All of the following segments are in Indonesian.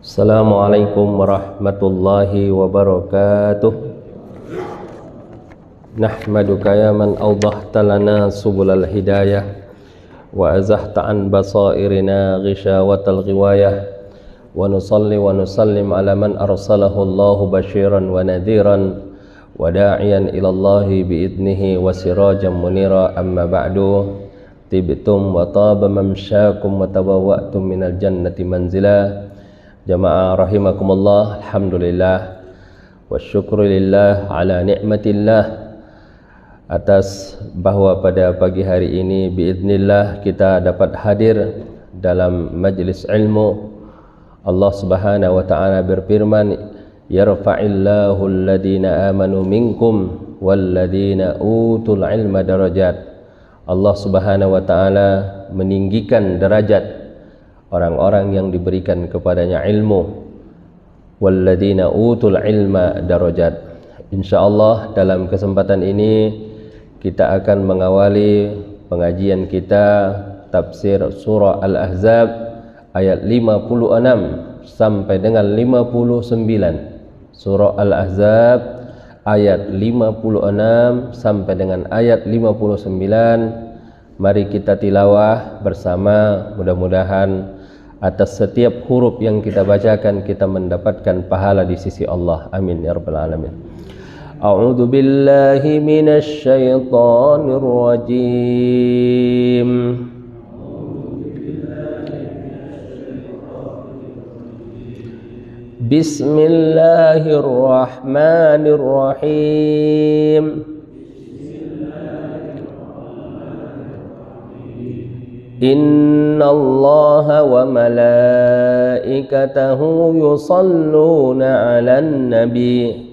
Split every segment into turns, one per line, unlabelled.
Assalamualaikum warahmatullahi wabarakatuh. Nahmaduka ya man awdahta lana subulal hidayah wa azahta an basairina ghishawatal ghiwayah wa nusalli wa nusallim ala man arsalahu Allahu basyiran wa nadhiran wa da'iyan ilallahi biidnihi wa sirajan munira. Amma ba'du, tibtum wa taba mamsyakum wa tabawwa'tum minal jannati manzila. Jamaah rahimakumullah, alhamdulillah wa syukurillah ala ni'matillah, atas bahwa pada pagi hari ini biidznillah kita dapat hadir dalam majlis ilmu. Allah Subhanahu wa taala berfirman, yarfa'illahu alladhina amanu minkum walladhina utul ilma darajat. Allah Subhanahu wa taala meninggikan derajat orang-orang yang diberikan kepadanya ilmu. Walladzina utul ilma darajat. Insyaallah dalam kesempatan ini kita akan mengawali pengajian kita tafsir surah Al-Ahzab ayat 56 sampai dengan 59. Surah Al-Ahzab ayat 56 sampai dengan ayat 59. Mari kita tilawah bersama, mudah-mudahan atas setiap huruf yang kita bacakan kita mendapatkan pahala di sisi Allah. Amin ya rabbal alamin. A'udzu billahi minasy syaithanir rajim. Bismillahirrahmanirrahim. Inna Allaha wa malaikatahu yusalluna 'alan nabi.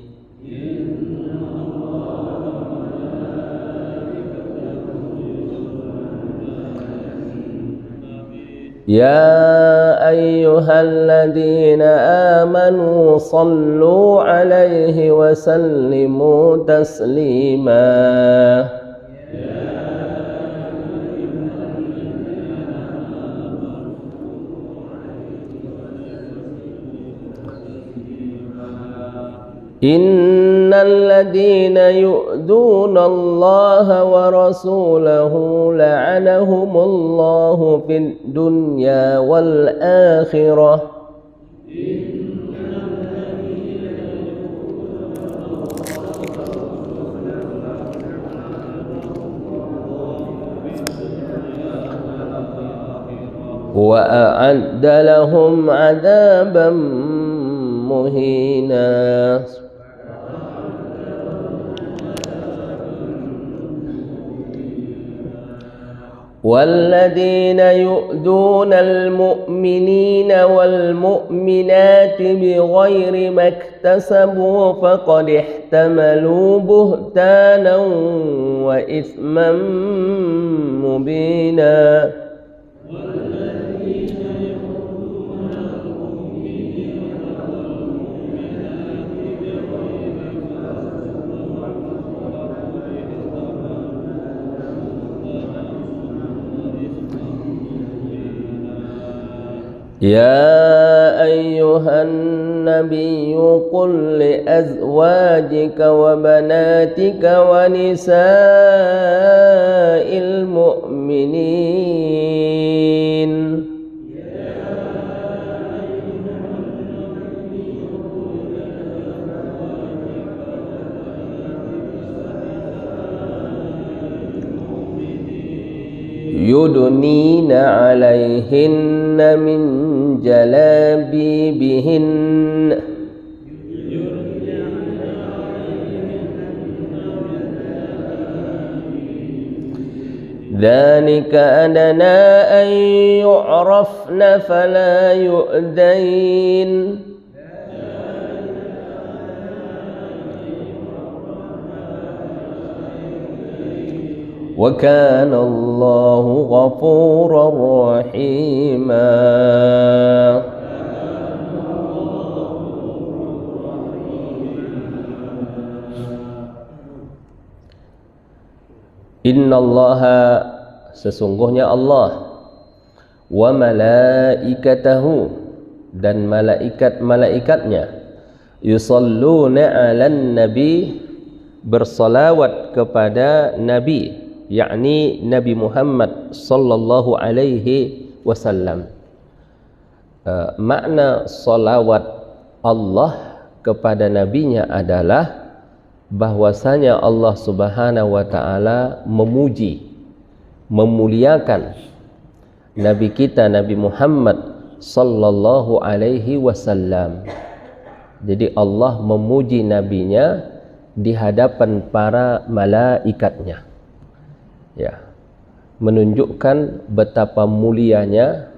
Ya ayyuhalladzina amanu sallu 'alaihi wa sallimu taslima. Innal ladzina yu'duna Allaha wa rasulahu la'anahumullahu fid dunya wal akhirah. Wa a'adda lahum 'adzaban muhina. والذين يؤذون المؤمنين والمؤمنات بغير ما اكتسبوا فقد احتملوا بهتانا وإثما مبينا. يا أيها النبي قل لأزواجك وبناتك ونساء المؤمنين يدنين عليهن من جلابيبهن ذلك أدنى أن يعرفن فلا يؤذين. وكان الله غفورا رحيما. Innallaha, sesungguhnya Allah, wa malaikatahu, dan malaikat-malaikatnya yusalluna 'alan nabi, bersalawat kepada nabi, yakni Nabi Muhammad sallallahu alaihi wasallam. Makna salawat Allah kepada nabinya adalah bahwasanya Allah Subhanahu wa taala memuji, memuliakan nabi kita Nabi Muhammad sallallahu alaihi wasallam. Jadi Allah memuji nabinya di hadapan para malaikatnya. Ya. Menunjukkan betapa mulianya,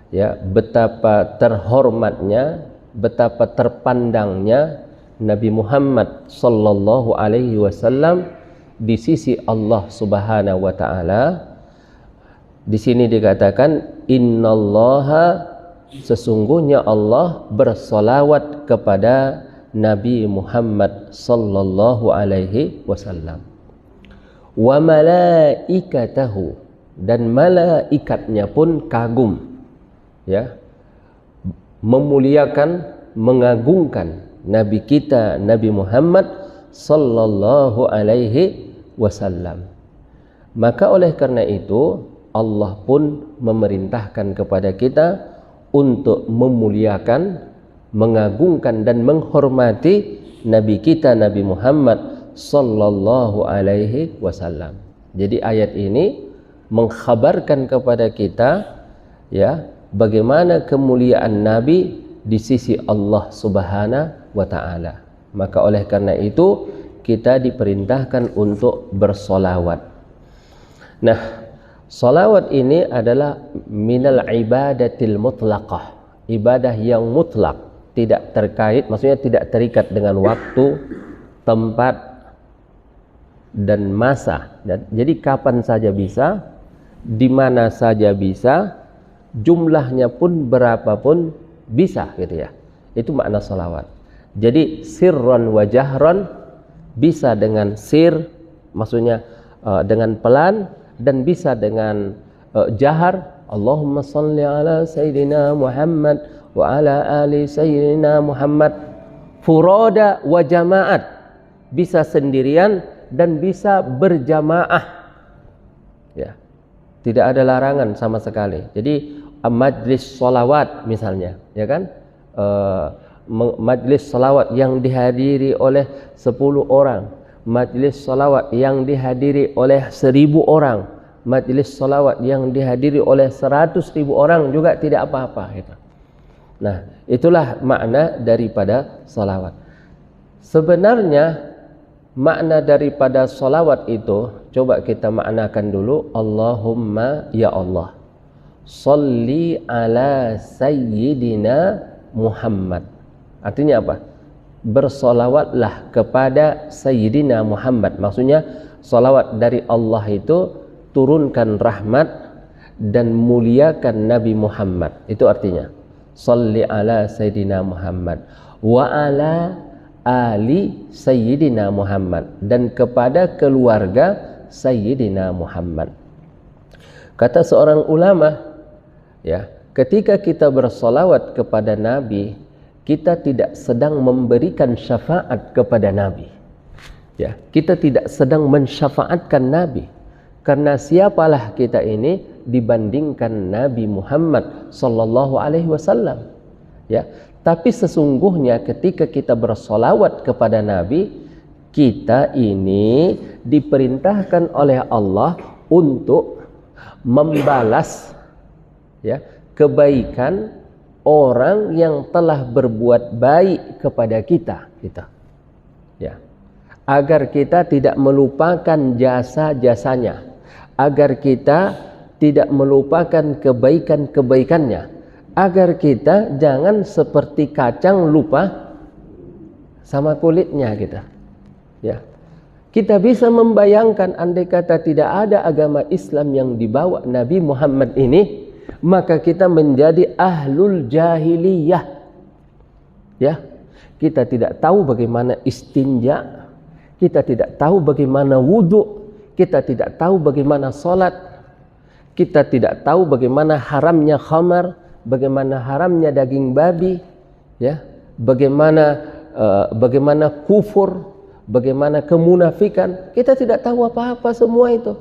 ya, betapa terhormatnya, betapa terpandangnya Nabi Muhammad sallallahu alaihi wasallam di sisi Allah Subhanahu wa taala. Di sini dikatakan innallaha, sesungguhnya Allah bersolawat kepada Nabi Muhammad sallallahu alaihi wasallam. Wa malaikatahu, dan malaikatnya pun kagum, ya, memuliakan, mengagungkan Nabi kita Nabi Muhammad sallallahu alaihi wasallam. Maka oleh karena itu Allah pun memerintahkan kepada kita untuk memuliakan, mengagungkan dan menghormati Nabi kita Nabi Muhammad sallallahu alaihi wasallam. Jadi ayat ini mengkhabarkan kepada kita, ya, bagaimana kemuliaan Nabi di sisi Allah Subhanahu wa taala. Maka oleh karena itu kita diperintahkan untuk bersolawat. Nah, solawat ini adalah minal ibadatil mutlaqah, ibadah yang mutlak, tidak terkait, maksudnya tidak terikat dengan waktu, tempat, dan masa. Jadi kapan saja bisa, di mana saja bisa, jumlahnya pun berapapun bisa, gitu ya. Itu makna salawat. Jadi sirron wa jahron, bisa dengan sir, maksudnya dengan pelan, dan bisa dengan jahar. Allahumma salli ala sayyidina Muhammad wa ala ali sayyidina Muhammad. Furoda wa jamaat, bisa sendirian dan bisa berjamaah, ya, tidak ada larangan sama sekali. Jadi majlis sholawat misalnya, ya kan, majlis sholawat yang dihadiri oleh 10 orang, majlis sholawat yang dihadiri oleh 1000 orang, majlis sholawat yang dihadiri oleh 100.000 orang juga tidak apa-apa, gitu. Nah, itulah makna daripada sholawat. Sebenarnya makna daripada sholawat itu, coba kita maknakan dulu. Allahumma, ya Allah, sholli ala sayyidina Muhammad. Artinya apa? Bersolawatlah kepada Sayyidina Muhammad. Maksudnya solawat dari Allah itu turunkan rahmat dan muliakan Nabi Muhammad. Itu artinya sholli ala Sayyidina Muhammad wa ala ali Sayyidina Muhammad, dan kepada keluarga Sayyidina Muhammad. Kata seorang ulama, ya, ketika kita bersolawat kepada Nabi, kita tidak sedang memberikan syafaat kepada Nabi, ya, kita tidak sedang mensyafaatkan Nabi, karena siapalah kita ini dibandingkan Nabi Muhammad sallallahu alaihi wasallam, ya. Tapi sesungguhnya ketika kita bersolawat kepada Nabi, kita ini diperintahkan oleh Allah untuk membalas, ya, kebaikan orang yang telah berbuat baik kepada kita, ya, agar kita tidak melupakan jasa-jasanya, agar kita tidak melupakan kebaikan-kebaikannya, agar kita jangan seperti kacang lupa sama kulitnya, ya. Kita bisa membayangkan andai kata tidak ada agama Islam yang dibawa Nabi Muhammad ini, maka kita menjadi ahlul jahiliyah, ya. Kita tidak tahu bagaimana istinja, kita tidak tahu bagaimana wudhu, kita tidak tahu bagaimana sholat, kita tidak tahu bagaimana haramnya khamar, bagaimana haramnya daging babi, ya, bagaimana kufur, bagaimana kemunafikan. Kita tidak tahu apa-apa semua itu.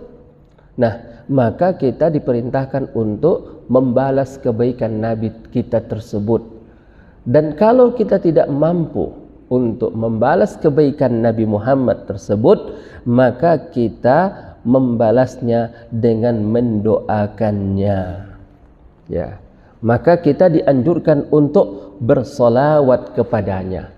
Nah, maka kita diperintahkan untuk membalas kebaikan Nabi kita tersebut. Dan kalau kita tidak mampu untuk membalas kebaikan Nabi Muhammad tersebut, maka kita membalasnya dengan mendoakannya. Ya, maka kita dianjurkan untuk bersolawat kepadanya.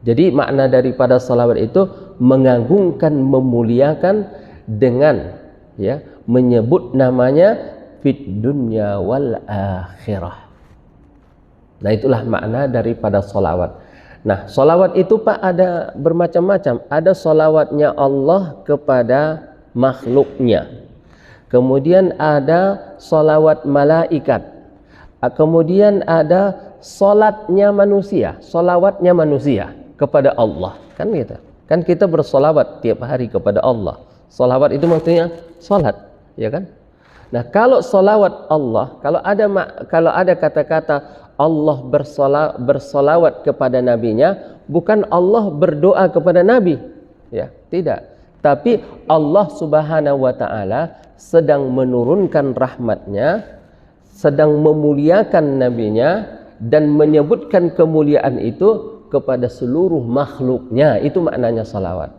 Jadi makna daripada salawat itu mengagungkan, memuliakan dengan, ya, menyebut namanya fid dunya wal akhirah. Nah, itulah makna daripada salawat. Nah, salawat itu Pak ada bermacam-macam. Ada salawatnya Allah kepada makhluknya. Kemudian ada salawat malaikat. Kemudian ada salatnya manusia, salawatnya manusia kepada Allah. Kan gitu. Kan kita bersolawat tiap hari kepada Allah. Salawat itu maksudnya salat, ya kan? Nah, kalau salawat Allah, kalau ada kata-kata Allah bersolawat kepada nabinya, bukan Allah berdoa kepada nabi, ya, tidak. Tapi Allah Subhanahu wa taala sedang menurunkan rahmatnya, sedang memuliakan nabinya dan menyebutkan kemuliaan itu kepada seluruh makhluknya. Itu maknanya salawat.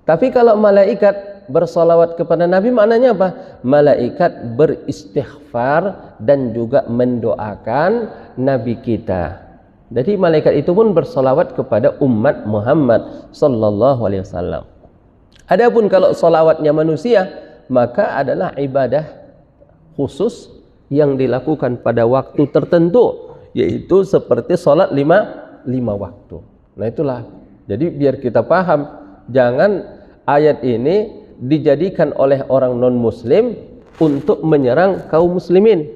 Tapi kalau malaikat bersolawat kepada Nabi, maknanya apa? Malaikat beristighfar dan juga mendoakan Nabi kita. Jadi malaikat itu pun bersolawat kepada umat Muhammad sallallahu alaihi wasallam. Adapun kalau solawatnya manusia, maka adalah ibadah khusus yang dilakukan pada waktu tertentu, yaitu seperti sholat lima waktu. Nah, itulah. Jadi biar kita paham, jangan ayat ini dijadikan oleh orang non-muslim untuk menyerang kaum muslimin.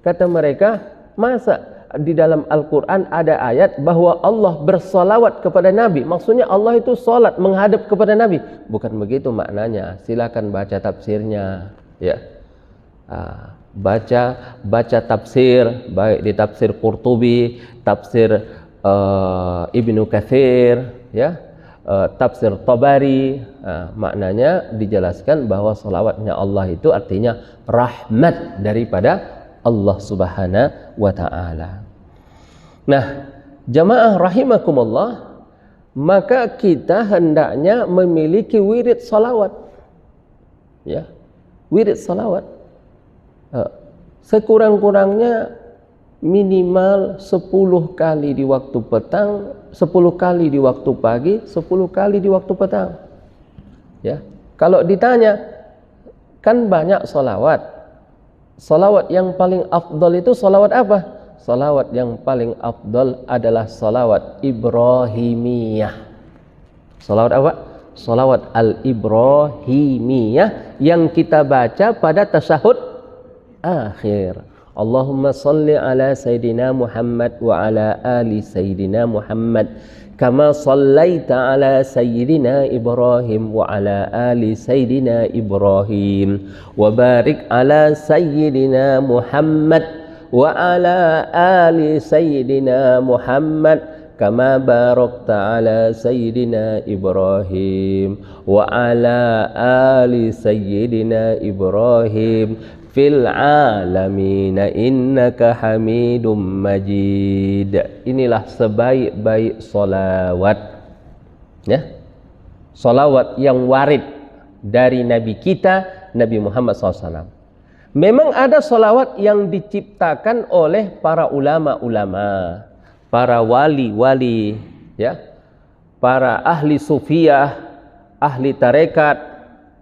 Kata mereka, masa di dalam Al-Quran ada ayat bahwa Allah bersolawat kepada Nabi? Maksudnya Allah itu sholat menghadap kepada Nabi. Bukan begitu maknanya. Silakan baca tafsirnya, ya. Baca tafsir, baik di tafsir Qurtubi, tafsir Ibnu Katsir, ya, tafsir Tabari. Maknanya dijelaskan bahwa salawatnya Allah itu artinya rahmat daripada Allah Subhanahu wa ta'ala. Nah, jamaah rahimakumullah, maka kita hendaknya memiliki wirid salawat, ya, wirid salawat. Sekurang-kurangnya minimal 10 kali di waktu petang, 10 kali di waktu pagi, 10 kali di waktu petang. Ya, kalau ditanya, kan banyak salawat. Salawat yang paling afdal itu salawat apa? Salawat yang paling afdal adalah salawat Ibrahimiyah. Salawat apa? Salawat al-Ibrahimiyah yang kita baca pada tasyahud akhir. Allahumma salli ala Sayyidina Muhammad wa ala ali Sayyidina Muhammad kama sallaita ala Sayyidina Ibrahim wa ala ali Sayyidina Ibrahim wa barik ala Sayyidina Muhammad wa ala ali Sayyidina Muhammad kama barakta ala Sayyidina Ibrahim wa ala ali Sayyidina Ibrahim fil alamina innaka hamidum majid. Inilah sebaik-baik solawat, ya, solawat yang warid dari Nabi kita, Nabi Muhammad SAW. Memang ada solawat yang diciptakan oleh para ulama-ulama, para wali-wali, ya, para ahli sufiyah, ahli tarekat,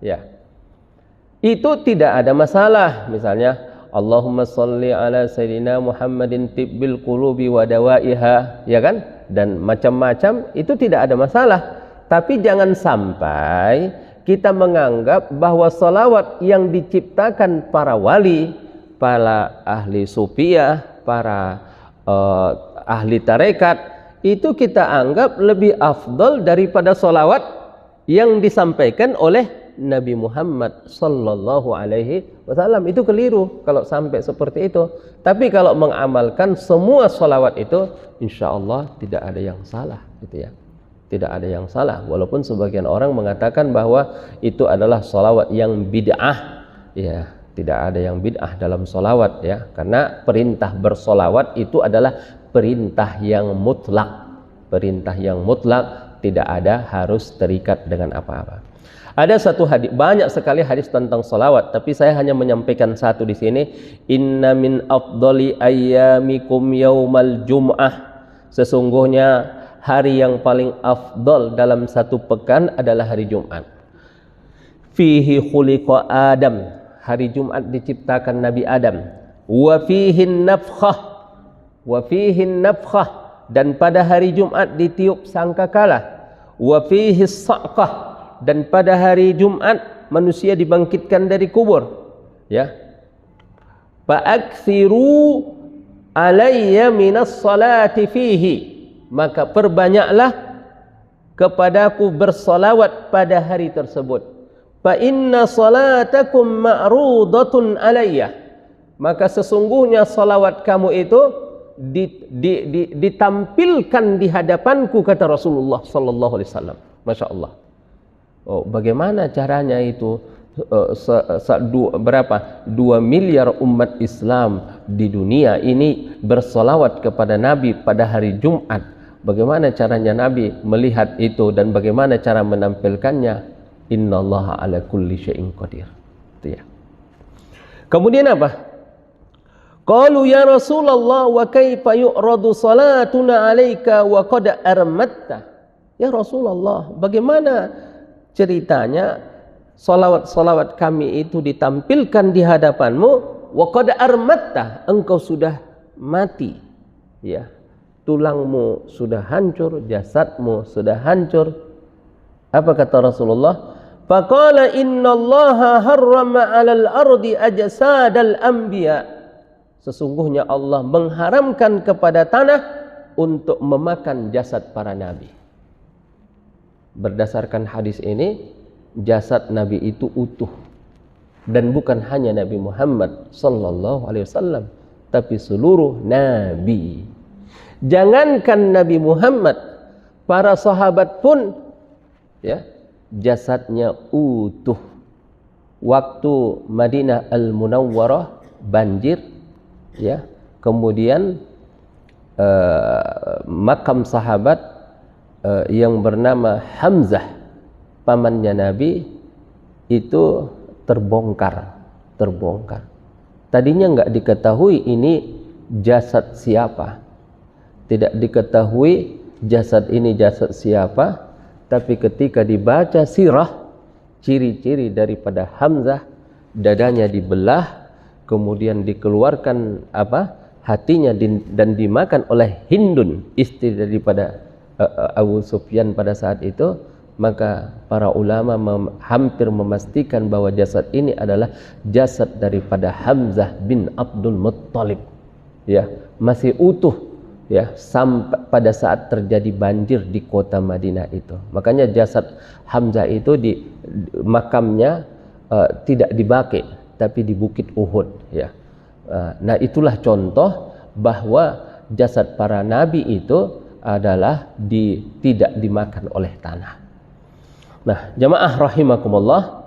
ya. Itu tidak ada masalah. Misalnya Allahumma salli ala Sayyidina Muhammadin tibbil qulubi wa dawaiha, ya kan? Dan macam-macam, itu tidak ada masalah. Tapi jangan sampai kita menganggap bahwa salawat yang diciptakan para wali, para ahli sufiyah, para ahli tarekat, itu kita anggap lebih afdal daripada salawat yang disampaikan oleh Nabi Muhammad sallallahu alaihi wasallam. Itu keliru kalau sampai seperti itu. Tapi kalau mengamalkan semua salawat itu, insya Allah tidak ada yang salah, gitu ya. Tidak ada yang salah. Walaupun sebagian orang mengatakan bahwa itu adalah salawat yang bid'ah, ya. Tidak ada yang bid'ah dalam salawat, ya. Karena perintah bersolawat itu adalah perintah yang mutlak. Perintah yang mutlak, tidak ada harus terikat dengan apa-apa. Ada satu hadis, banyak sekali hadis tentang salawat, tapi saya hanya menyampaikan satu di sini. Inna min afdali ayyamikum yaumal jum'ah. Sesungguhnya hari yang paling afdal dalam satu pekan adalah hari Jumat. Fihi khuliqa Adam. Hari Jumat diciptakan Nabi Adam. Wa fihi nafkhah. Wa fihi nafkhah. Dan pada hari Jumat ditiup sangkakala. Wa fihi sa'qah. Dan pada hari Jumat manusia dibangkitkan dari kubur, ya. Fa'akthiru alayya minas salati fihi. Maka perbanyaklah kepadaku bersolawat pada hari tersebut. Fa inna salatakum ma'rudatun alayya. Maka sesungguhnya salawat kamu itu ditampilkan di hadapanku, kata Rasulullah sallallahu alaihi wasallam. Masya Allah. Oh, bagaimana caranya itu? Berapa? 2 miliar umat Islam di dunia ini bersolawat kepada Nabi pada hari Jumat. Bagaimana caranya Nabi melihat itu dan bagaimana cara menampilkannya? Innallaha ala kulli syai'in qadir. Itu ya. Kemudian apa? Qalu ya Rasulullah wa kaifa yu'radu salatuna 'alaika wa qad armatta. Ya Rasulullah, bagaimana ceritanya salawat-salawat kami itu ditampilkan di hadapanmu, wa qad armatta, engkau sudah mati, ya. Tulangmu sudah hancur, jasadmu sudah hancur. Apa kata Rasulullah? Faqala innallaha harrama 'alal ardi ajsadal anbiya. Sesungguhnya Allah mengharamkan kepada tanah untuk memakan jasad para nabi. Berdasarkan hadis ini, jasad Nabi itu utuh, dan bukan hanya Nabi Muhammad sallallahu alaihi wasallam, tapi seluruh nabi. Jangankan Nabi Muhammad, para sahabat pun, ya, jasadnya utuh. Waktu Madinah Al-Munawwarah banjir, ya, kemudian makam sahabat yang bernama Hamzah, pamannya Nabi, itu terbongkar. Tadinya nggak diketahui ini jasad siapa, tidak diketahui jasad ini jasad siapa, tapi ketika dibaca sirah, ciri-ciri daripada Hamzah, dadanya dibelah, kemudian dikeluarkan hatinya dan dimakan oleh Hindun, istri daripada Abu Sufyan pada saat itu. Maka para ulama hampir memastikan bahwa jasad ini adalah jasad daripada Hamzah bin Abdul Muttalib, ya, masih utuh, ya, sampai pada saat terjadi banjir di kota Madinah itu. Makanya jasad Hamzah itu di makamnya tidak di Baqi, tapi di Bukit Uhud, ya. Nah, itulah contoh bahwa jasad para nabi itu adalah tidak dimakan oleh tanah. Nah, jamaah rahimakumullah,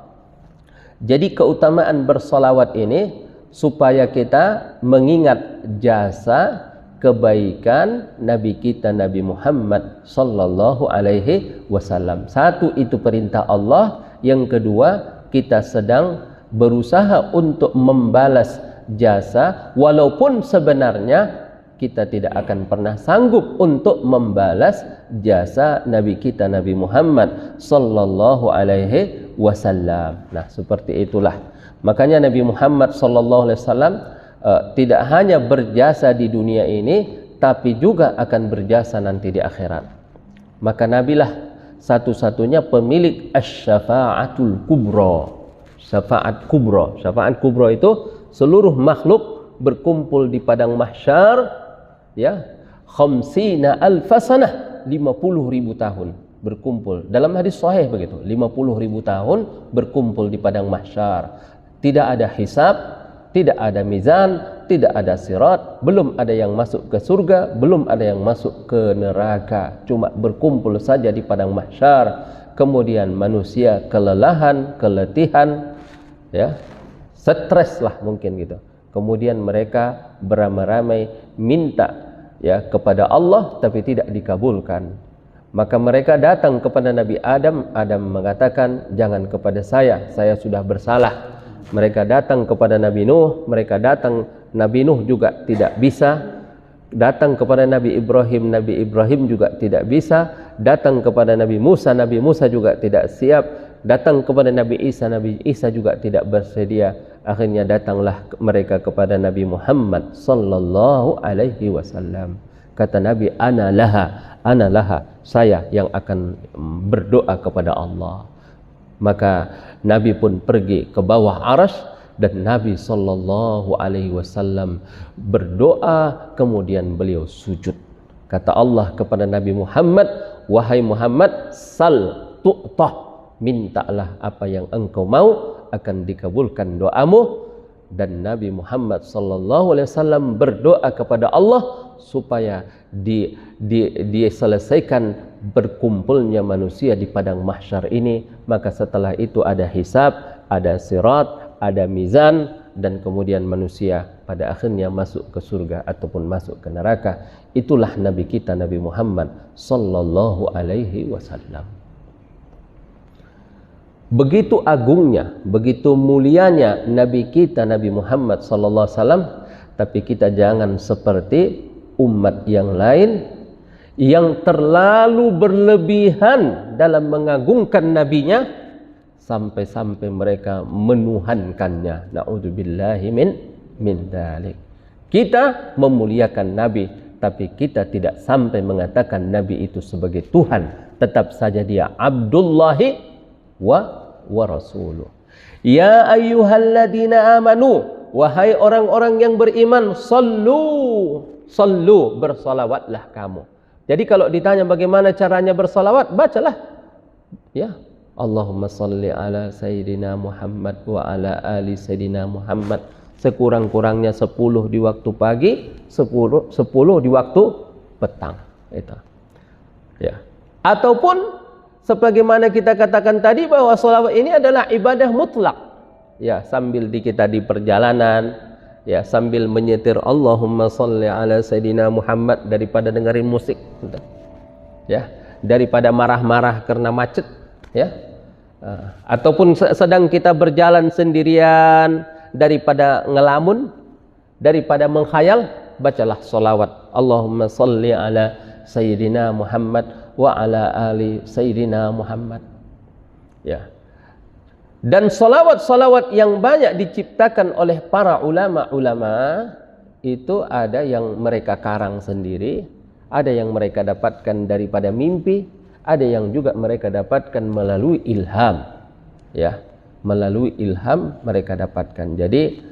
jadi keutamaan bersolawat ini supaya kita mengingat jasa kebaikan Nabi kita Nabi Muhammad sallallahu alaihi wasallam. Satu, itu perintah Allah. Yang kedua, kita sedang berusaha untuk membalas jasa, walaupun sebenarnya kita tidak akan pernah sanggup untuk membalas jasa Nabi kita Nabi Muhammad sallallahu alaihi wasallam. Nah, seperti itulah. Makanya Nabi Muhammad sallallahu alaihi wasallam tidak hanya berjasa di dunia ini, tapi juga akan berjasa nanti di akhirat. Maka Nabilah satu-satunya pemilik asy-syafa'atul kubra. Syafaat kubra. Syafaat kubra itu seluruh makhluk berkumpul di padang mahsyar, ya, khamsina alfa sanah, 50.000 tahun. berkumpul. Dalam hadis sahih begitu, 50.000 tahun berkumpul di padang mahsyar. Tidak ada hisab, tidak ada mizan, tidak ada sirat, belum ada yang masuk ke surga, belum ada yang masuk ke neraka. Cuma berkumpul saja di padang mahsyar. Kemudian manusia kelelahan, keletihan, ya, stres lah mungkin gitu. Kemudian mereka beramai-ramai minta, ya, kepada Allah tapi tidak dikabulkan. Maka mereka datang kepada Nabi Adam. Adam mengatakan, jangan kepada saya sudah bersalah. Mereka datang kepada Nabi Nuh, mereka datang, Nabi Nuh juga tidak bisa. Datang kepada Nabi Ibrahim juga tidak bisa. Datang kepada Nabi Musa juga tidak siap. Datang kepada Nabi Isa juga tidak bersedia. Akhirnya datanglah mereka kepada Nabi Muhammad sallallahu alaihi wasallam. Kata Nabi, ana laha, saya yang akan berdoa kepada Allah. Maka Nabi pun pergi ke bawah arasy dan Nabi sallallahu alaihi wasallam berdoa, kemudian beliau sujud. Kata Allah kepada Nabi Muhammad, wahai Muhammad, sal tu'tah, mintalah apa yang engkau mau, akan dikabulkan doamu. Dan Nabi Muhammad sallallahu alaihi wasallam berdoa kepada Allah supaya diselesaikan berkumpulnya manusia di padang mahsyar ini. Maka setelah itu ada hisab, ada sirat, ada mizan, dan kemudian manusia pada akhirnya masuk ke surga ataupun masuk ke neraka. Itulah Nabi kita, Nabi Muhammad sallallahu alaihi wasallam. Begitu agungnya, begitu mulianya Nabi kita, Nabi Muhammad sallallahu alaihi wasallam, tapi kita jangan seperti umat yang lain yang terlalu berlebihan dalam mengagungkan nabinya sampai-sampai mereka menuhankannya. Na'udzubillahi min dzalik. Kita memuliakan nabi, tapi kita tidak sampai mengatakan nabi itu sebagai Tuhan. Tetap saja dia Abdullahi wa rasuluh. Ya ayyuhalladzina amanu, wahai orang-orang yang beriman, sallu, bersalawatlah kamu. Jadi kalau ditanya bagaimana caranya bersalawat, bacalah, ya, Allahumma salli ala Sayyidina Muhammad wa ala ali Sayyidina Muhammad. Sekurang-kurangnya 10 di waktu pagi, 10 di waktu petang. Itu. Ya. Ataupun sebagaimana kita katakan tadi bahwa salawat ini adalah ibadah mutlak. Ya, sambil kita di perjalanan, ya, sambil menyetir Allahumma sholli ala Sayyidina Muhammad, daripada dengerin musik, ya, daripada marah-marah karena macet, ya, ataupun sedang kita berjalan sendirian, daripada ngelamun, daripada menghayal, bacalah salawat Allahumma sholli ala Sayyidina Muhammad wa ala ali Sayyidina Muhammad, ya. Dan salawat-salawat yang banyak diciptakan oleh para ulama-ulama itu ada yang mereka karang sendiri, ada yang mereka dapatkan daripada mimpi, ada yang juga mereka dapatkan melalui ilham, ya, melalui ilham mereka dapatkan. Jadi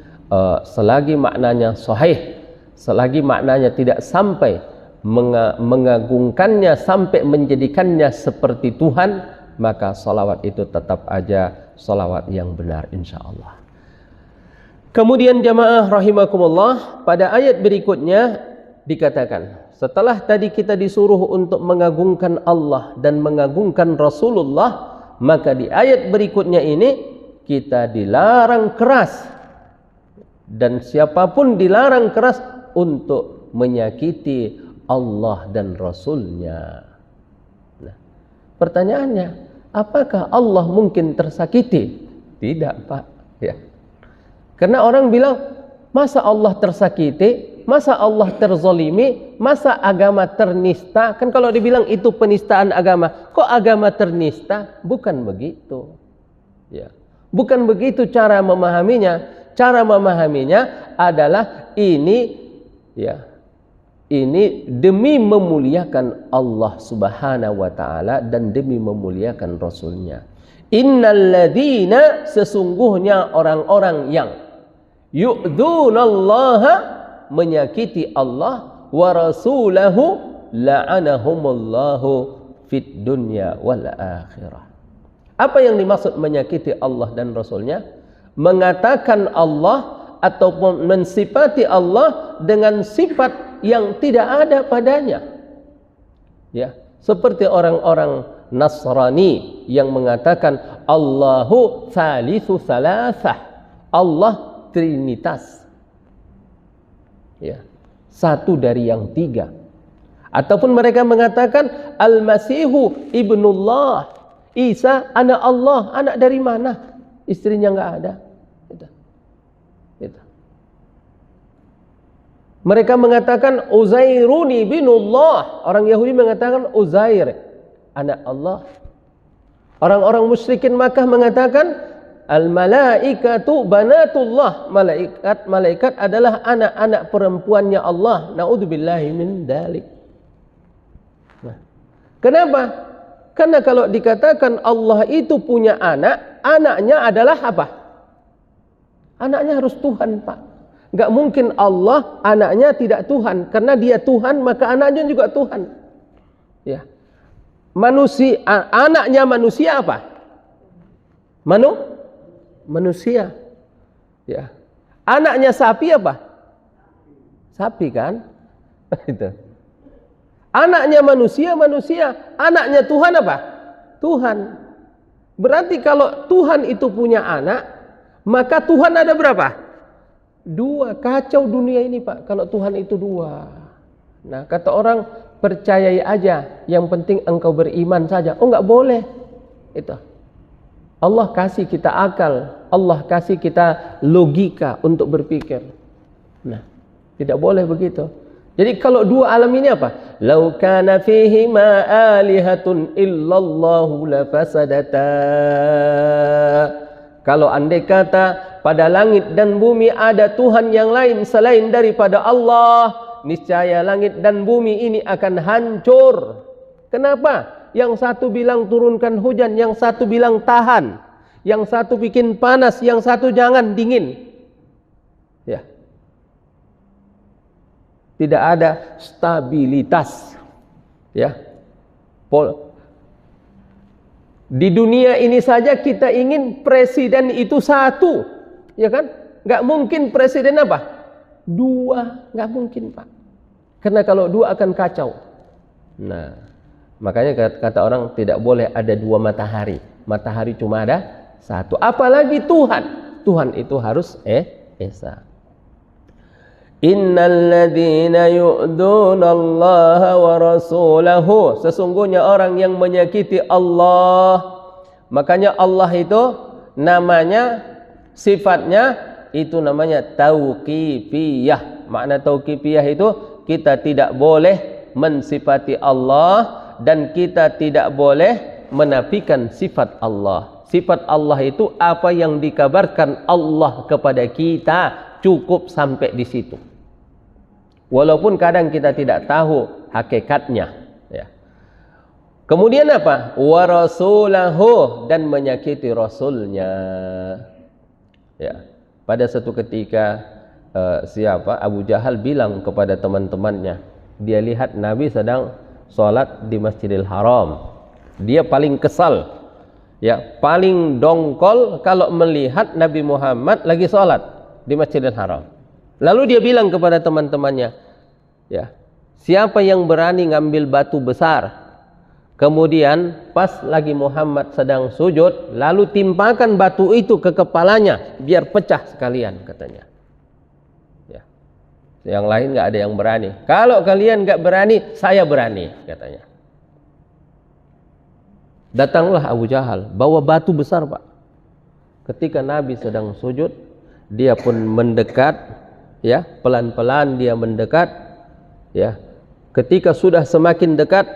selagi maknanya sahih, selagi maknanya tidak sampai mengagungkannya sampai menjadikannya seperti Tuhan, maka salawat itu tetap aja salawat yang benar insyaallah. Kemudian jamaah rahimakumullah, pada ayat berikutnya dikatakan, setelah tadi kita disuruh untuk mengagungkan Allah dan mengagungkan Rasulullah, maka di ayat berikutnya ini kita dilarang keras, dan siapapun dilarang keras untuk menyakiti Allah dan Rasulnya. Nah, pertanyaannya, apakah Allah mungkin tersakiti? Tidak, Pak. Ya. Karena orang bilang, masa Allah tersakiti? Masa Allah terzolimi? Masa agama ternista? Kan kalau dibilang itu penistaan agama, kok agama ternista? Bukan begitu. Ya. Bukan begitu cara memahaminya. Cara memahaminya adalah ini, ya, ini demi memuliakan Allah subhanahu wa ta'ala dan demi memuliakan Rasulnya. Innalladzina, sesungguhnya orang-orang yang yu'dzunallaha, menyakiti Allah, wa rasulahu la'anahumullahu fid dunya wal akhirah. Apa yang dimaksud menyakiti Allah dan Rasulnya? Mengatakan Allah ataupun mensifati Allah dengan sifat yang tidak ada padanya. Ya, seperti orang-orang Nasrani yang mengatakan Allahu thalithu thalathah. Allah trinitas. Ya, satu dari yang tiga. Ataupun mereka mengatakan Al-Masihu ibnullah, Isa anak Allah. Anak dari mana? Istrinya enggak ada. Gitu. Mereka mengatakan Uzairuni binullah. Orang Yahudi mengatakan Uzair anak Allah. Orang-orang musyrikin Makkah mengatakan Al-malaikatu banatullah. Malaikat adalah anak-anak perempuannya Allah. Na'udzubillahi min dzalik. Nah, kenapa? Karena kalau dikatakan Allah itu punya anak, anaknya adalah apa? Anaknya harus Tuhan, Pak. Enggak mungkin Allah anaknya tidak Tuhan. Karena dia Tuhan, maka anaknya juga Tuhan. Ya. Manusia, anaknya manusia apa? Manusia. Ya. Anaknya sapi apa? Sapi kan? Itu. Anaknya manusia. Anaknya Tuhan apa? Tuhan. Berarti kalau Tuhan itu punya anak, maka Tuhan ada berapa? Dua. Kacau dunia ini, Pak, kalau Tuhan itu dua. Nah, kata orang, percayai aja, yang penting engkau beriman saja. Oh, enggak boleh. Itu. Allah kasih kita akal, Allah kasih kita logika untuk berpikir. Nah, tidak boleh begitu. Jadi kalau dua alam ini apa? Lau kana fihi ma alihatun illallahu lafasadata. Kalau andai kata pada langit dan bumi ada Tuhan yang lain selain daripada Allah, niscaya langit dan bumi ini akan hancur. Kenapa? Yang satu bilang turunkan hujan, yang satu bilang tahan, yang satu bikin panas, yang satu jangan dingin. Ya. Tidak ada stabilitas. Ya. Di dunia ini saja kita ingin presiden itu satu, ya kan? Nggak mungkin presiden apa? Dua, nggak mungkin, Pak. Karena kalau dua akan kacau. Nah, makanya kata orang tidak boleh ada dua matahari. Matahari cuma ada satu. Apalagi Tuhan. Tuhan itu harus esa. Innal ladzina yu'dzunallaha wa rasulahu. Sesungguhnya orang yang menyakiti Allah. Makanya Allah itu namanya, sifatnya itu namanya tauqifiyah. Makna tauqifiyah itu kita tidak boleh mensifati Allah dan kita tidak boleh menafikan sifat Allah. Sifat Allah itu apa yang dikabarkan Allah kepada kita, cukup sampai di situ. Walaupun kadang kita tidak tahu hakikatnya, ya. Kemudian apa? Wa rasulahu, dan menyakiti rasulnya. Ya. Pada satu ketika Abu Jahal bilang kepada teman-temannya, dia lihat Nabi sedang sholat di Masjidil Haram. Dia paling kesal, ya, paling dongkol kalau melihat Nabi Muhammad lagi sholat di Masjidil Haram. Lalu dia bilang kepada teman-temannya, ya, siapa yang berani ngambil batu besar, kemudian pas lagi Muhammad sedang sujud, lalu timpakan batu itu ke kepalanya, biar pecah sekalian, katanya. Ya. Yang lain nggak ada yang berani. Kalau kalian nggak berani, saya berani, katanya. Datanglah Abu Jahal, bawa batu besar, Pak. Ketika Nabi sedang sujud, dia pun mendekat. Ya, pelan-pelan dia mendekat. Ya, ketika sudah semakin dekat,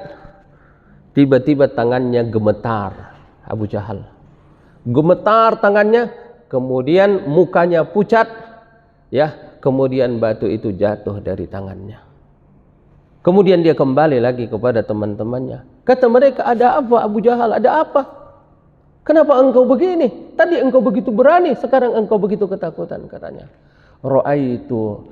tiba-tiba tangannya gemetar. Abu Jahal gemetar tangannya, kemudian mukanya pucat. Ya, kemudian batu itu jatuh dari tangannya. Kemudian dia kembali lagi kepada teman-temannya. Kata mereka, ada apa Abu Jahal? Ada apa? Kenapa engkau begini? Tadi engkau begitu berani, sekarang engkau begitu ketakutan, katanya. Ra'aitu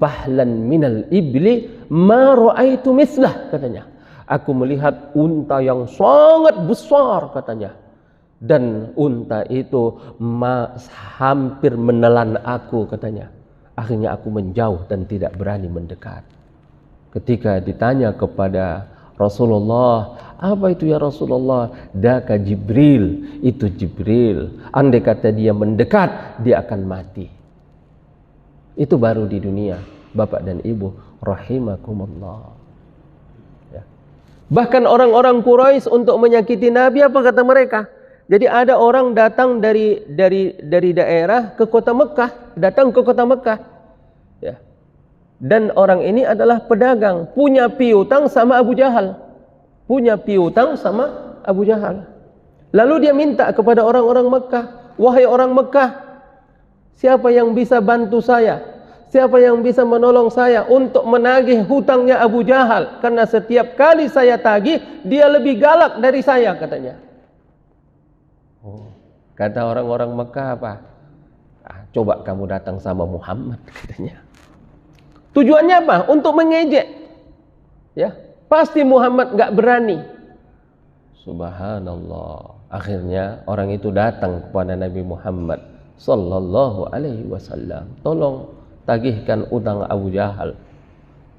pahlan minal ibli ma ra'aitu mislah, katanya. Aku melihat unta yang sangat besar katanya. Dan unta itu hampir menelan aku katanya. Akhirnya aku menjauh dan tidak berani mendekat. Ketika ditanya kepada Rasulullah, apa itu ya Rasulullah? Daka Jibril, itu Jibril. Andai kata dia mendekat, dia akan mati. Itu baru di dunia, Bapak dan Ibu rahimakumullah. Bahkan orang-orang Quraisy untuk menyakiti Nabi, apa kata mereka? Jadi ada orang datang dari daerah ke kota Mekah, datang ke kota Mekah. Ya. Dan orang ini adalah pedagang, punya piutang sama Abu Jahal. Punya piutang sama Abu Jahal. Lalu dia minta kepada orang-orang Mekah, wahai orang Mekah, siapa yang bisa bantu saya? Siapa yang bisa menolong saya untuk menagih hutangnya Abu Jahal? Karena setiap kali saya tagih, dia lebih galak dari saya katanya. Oh, kata orang-orang Mekah apa? Coba kamu datang sama Muhammad katanya. Tujuannya apa? Untuk mengejek. Ya, pasti Muhammad nggak berani. Subhanallah. Akhirnya orang itu datang kepada Nabi Muhammad sallallahu alaihi wasallam. Tolong tagihkan utang Abu Jahal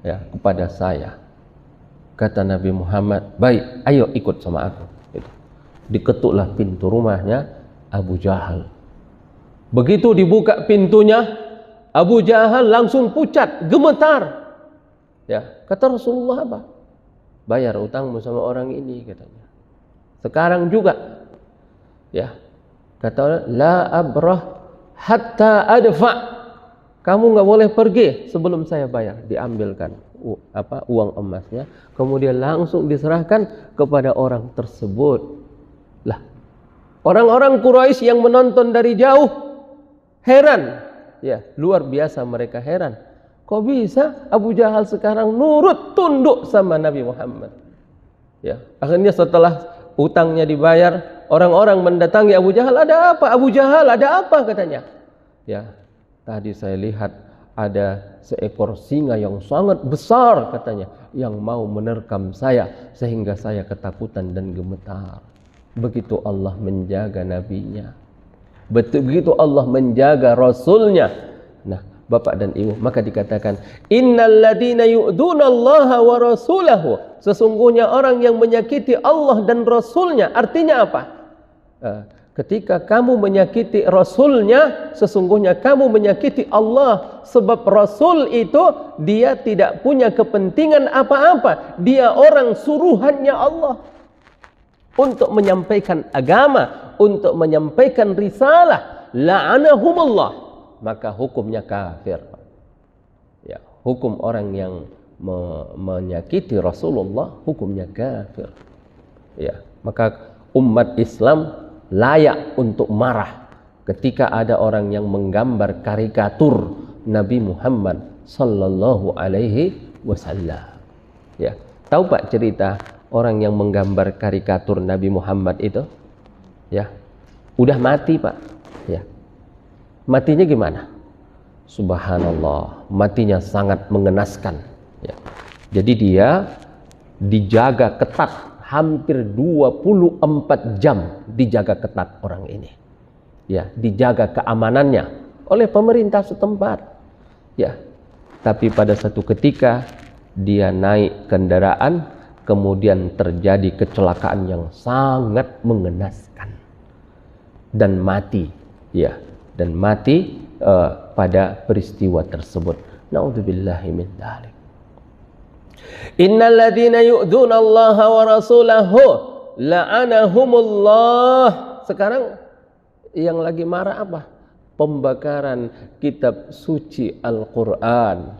ya kepada saya. Kata Nabi Muhammad, baik, ayo ikut sama aku. Diketuklah pintu rumahnya Abu Jahal. Begitu dibuka pintunya, Abu Jahal langsung pucat, gemetar. Ya, kata Rasulullah apa? Bayar utangmu sama orang ini katanya. Sekarang juga. Ya. Kata orang, la abrah hatta adfa'. Kamu nggak boleh pergi sebelum saya bayar. Diambilkan uang emasnya, kemudian langsung diserahkan kepada orang tersebut. Lah, orang-orang Quraisy yang menonton dari jauh heran, ya luar biasa mereka heran. Kok bisa Abu Jahal sekarang nurut tunduk sama Nabi Muhammad? Ya, akhirnya setelah utangnya dibayar, orang-orang mendatangi Abu Jahal. Ada apa? Abu Jahal, ada apa katanya? Ya. Tadi saya lihat ada seekor singa yang sangat besar katanya yang mau menerkam saya sehingga saya ketakutan dan gemetar. Begitu Allah menjaga nabinya. Begitu Allah menjaga rasulnya. Nah, Bapak dan Ibu, maka dikatakan innal ladina yu'dunallaha wa rasulahu. Sesungguhnya orang yang menyakiti Allah dan rasulnya. Artinya apa? Ketika kamu menyakiti Rasulnya, sesungguhnya kamu menyakiti Allah. Sebab Rasul itu dia tidak punya kepentingan apa-apa. Dia orang suruhannya Allah untuk menyampaikan agama, untuk menyampaikan risalah. La'anahumullah, maka hukumnya kafir. Ya, hukum orang yang menyakiti Rasulullah hukumnya kafir. Ya, maka umat Islam layak untuk marah ketika ada orang yang menggambar karikatur Nabi Muhammad sallallahu alaihi wasallam. Ya, tahu Pak cerita orang yang menggambar karikatur Nabi Muhammad itu? Ya, udah mati Pak. Ya, matinya gimana? Subhanallah, matinya sangat mengenaskan. Ya, jadi dia dijaga ketat. Hampir 24 jam dijaga ketat orang ini. Ya, dijaga keamanannya oleh pemerintah setempat. Ya. Tapi pada satu ketika dia naik kendaraan, kemudian terjadi kecelakaan yang sangat mengenaskan dan mati. Ya, dan mati pada peristiwa tersebut. Na'udzubillahi min dzalik. Innal ladzina yu'dzuna Allah wa rasulahu la'anahumullah. Sekarang yang lagi marah apa? Pembakaran kitab suci Al-Qur'an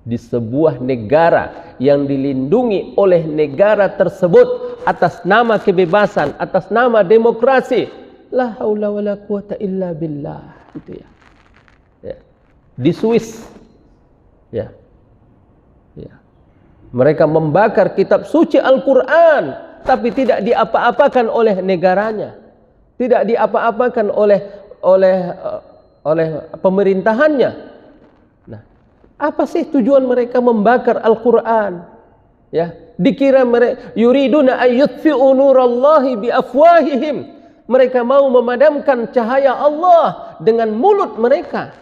di sebuah negara yang dilindungi oleh negara tersebut atas nama kebebasan, atas nama demokrasi. La haula wala quwata illa billah. Itu ya. Ya. Di Swiss. Ya. Ya. Mereka membakar kitab suci Al-Quran, tapi tidak diapa-apakan oleh negaranya, tidak diapa-apakan oleh pemerintahannya. Nah, apa sih tujuan mereka membakar Al-Quran? Ya, dikira mereka yuriduna ayyutfi'u nurallahi biafwahihim. Mereka mau memadamkan cahaya Allah dengan mulut mereka.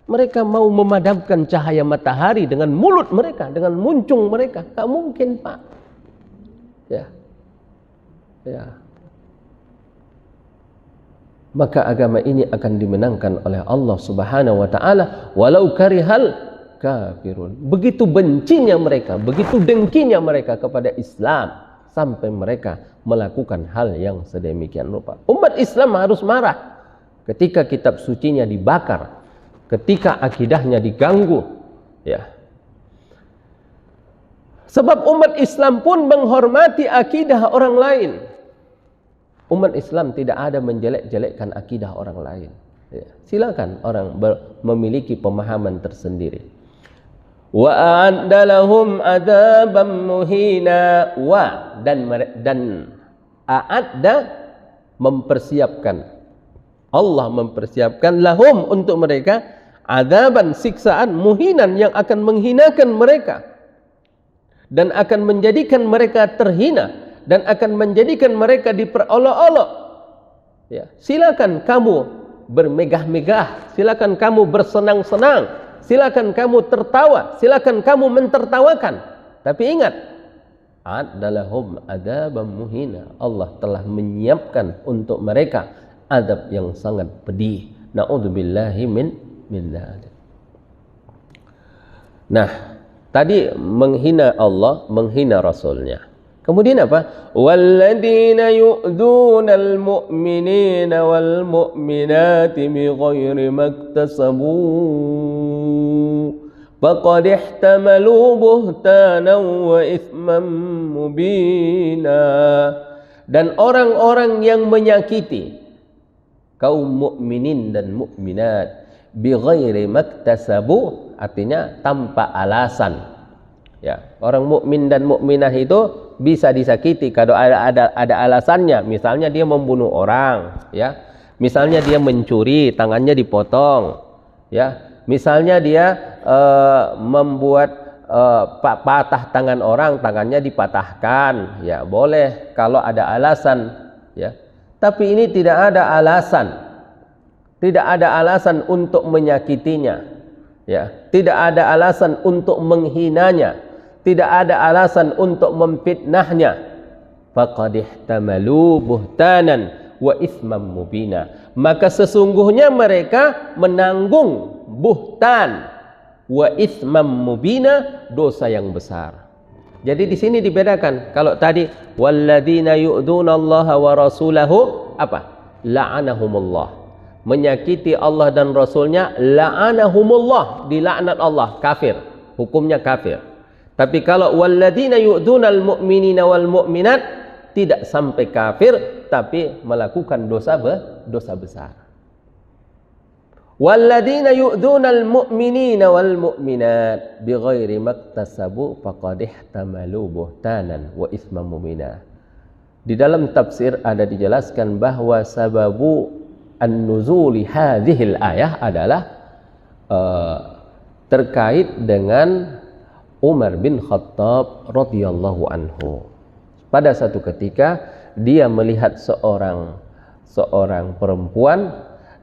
Mereka mau memadamkan cahaya matahari dengan mulut mereka, dengan muncung mereka. Tak mungkin, Pak. Ya. Ya. Maka agama ini akan dimenangkan oleh Allah Subhanahu wa taala walau karihal kafirun. Begitu bencinya mereka, begitu dengkinya mereka kepada Islam sampai mereka melakukan hal yang sedemikian rupa. Umat Islam harus marah ketika kitab sucinya dibakar, ketika akidahnya diganggu, ya. Sebab umat Islam pun menghormati akidah orang lain. Umat Islam tidak ada menjelek-jelekkan akidah orang lain. Ya. Silakan orang memiliki pemahaman tersendiri. Wa a'adda lahum adzaban muhina wa dan a'adda mempersiapkan, Allah mempersiapkan lahum untuk mereka adzaban siksaan muhinan yang akan menghinakan mereka dan akan menjadikan mereka terhina dan akan menjadikan mereka diperolok-olok. Ya, silakan kamu bermegah-megah, silakan kamu bersenang-senang, silakan kamu tertawa, silakan kamu mentertawakan. Tapi ingat, adalahum adzabam muhina. Allah telah menyiapkan untuk mereka azab yang sangat pedih. Na'udzubillahi min dzalik. Nah, tadi menghina Allah, menghina Rasulnya. Kemudian apa? Walladzina yu'dzunal mu'minina wal mu'minati bighairi maktasabu faqad ihtamalu buhtanan wa itsman mubina. Dan orang-orang yang menyakiti kaum mukminin dan mukminat bighairi maktasabu, artinya tanpa alasan. Ya, orang mukmin dan mukminah itu bisa disakiti kalau ada alasannya. Misalnya dia membunuh orang, ya. Misalnya dia mencuri, tangannya dipotong, ya. Misalnya dia membuat patah tangan orang, tangannya dipatahkan, ya boleh kalau ada alasan, ya. Tapi ini tidak ada alasan, tidak ada alasan untuk menyakitinya, ya. Tidak ada alasan untuk menghinanya, tidak ada alasan untuk memfitnahnya. Faqad ihtamalu buhtanan wa itsman mubina. Maka sesungguhnya mereka menanggung buhtan wa itsman mubina, dosa yang besar. Jadi di sini dibedakan. Kalau tadi walladzina yu'dzunallaha wa rasulahu, apa? La'anahumullah. Menyakiti Allah dan Rasulnya, la'anahumullah, dilaknat Allah, kafir. Hukumnya kafir. Tapi kalau walladzina yu'dzunal mu'minina wal mu'minat, tidak sampai kafir tapi melakukan dosa besar. Walladzina yu'dzunal mu'minina wal mu'minat bighairi maktasabu faqad ihtamalu buhtanan wa itsman mubina. Di dalam tafsir ada dijelaskan bahwa sababu an-nuzuli hadhil ayah adalah terkait dengan Umar bin Khattab radhiyallahu anhu. Pada satu ketika dia melihat seorang perempuan,